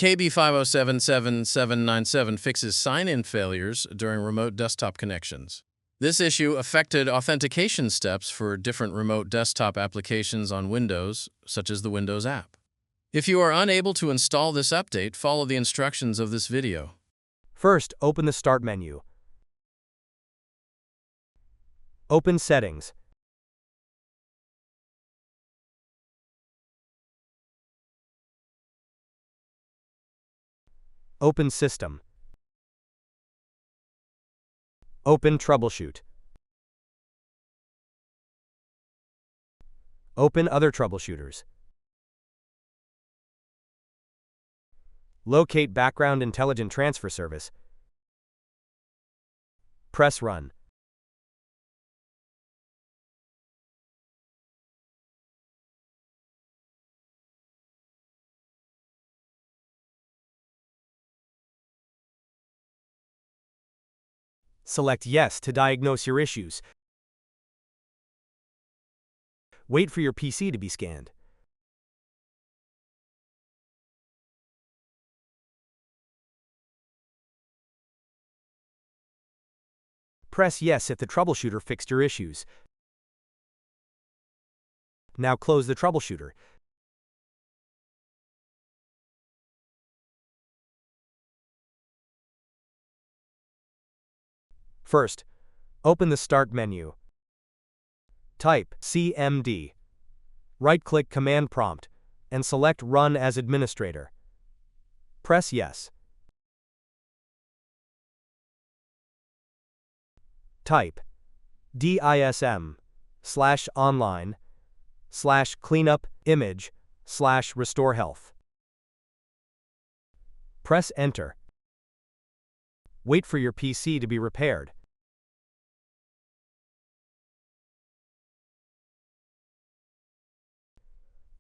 KB5077797 fixes sign-in failures during remote desktop connections. This issue affected authentication steps for different remote desktop applications on Windows, such as the Windows app. If you are unable to install this update, follow the instructions of this video. First, open the Start menu. Open Settings. Open System. Open Troubleshoot. Open Other Troubleshooters. Locate Background Intelligent Transfer Service. Press Run. Select Yes to diagnose your issues. Wait for your PC to be scanned. Press Yes if the troubleshooter fixed your issues. Now close the troubleshooter. First, open the Start menu. Type CMD. Right-click Command Prompt and select Run as Administrator. Press Yes. Type dism/online/cleanup/image/restore health. Press Enter. Wait for your PC to be repaired.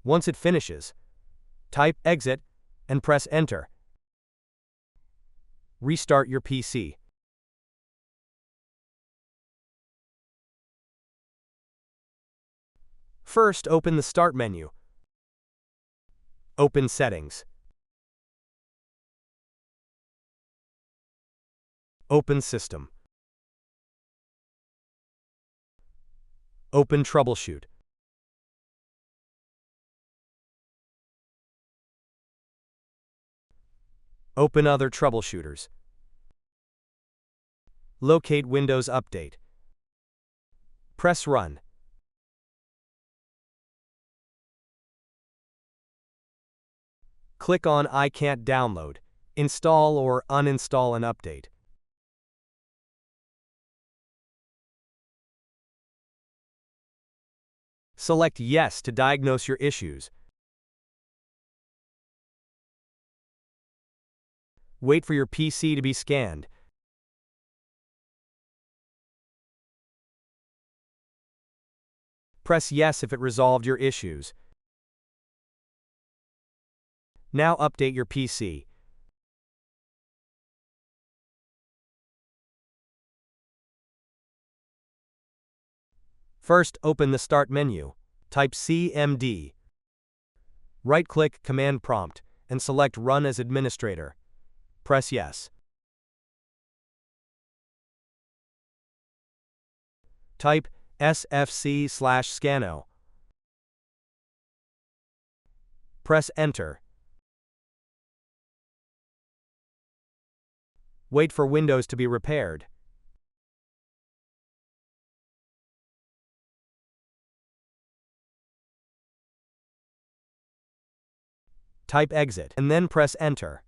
Once it finishes, type Exit and press Enter. Restart your PC. First, open the Start menu. Open Settings. Open System. Open Troubleshoot. Open Other Troubleshooters. Locate Windows Update. Press Run. Click on I can't download, install or uninstall an update. Select Yes to diagnose your issues. Wait for your PC to be scanned. Press Yes if it resolved your issues. Now update your PC. First, open the Start menu. Type CMD. Right-click Command Prompt and select Run as Administrator. Press Yes. Type sfc/scano. Press Enter. Wait for Windows to be repaired. Type Exit and then press Enter.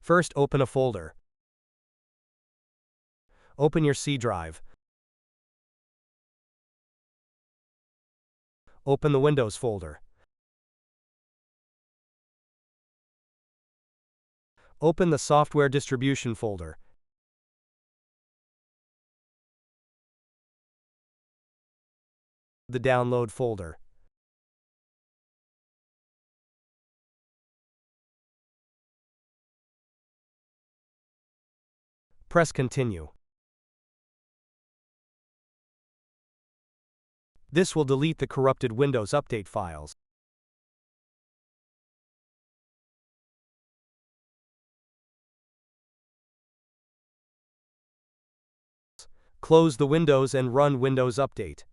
First, open a folder. Open your C drive. Open the Windows folder. Open the Software Distribution folder. The Download folder. Press Continue. This will delete the corrupted Windows Update files. Close the windows and run Windows Update.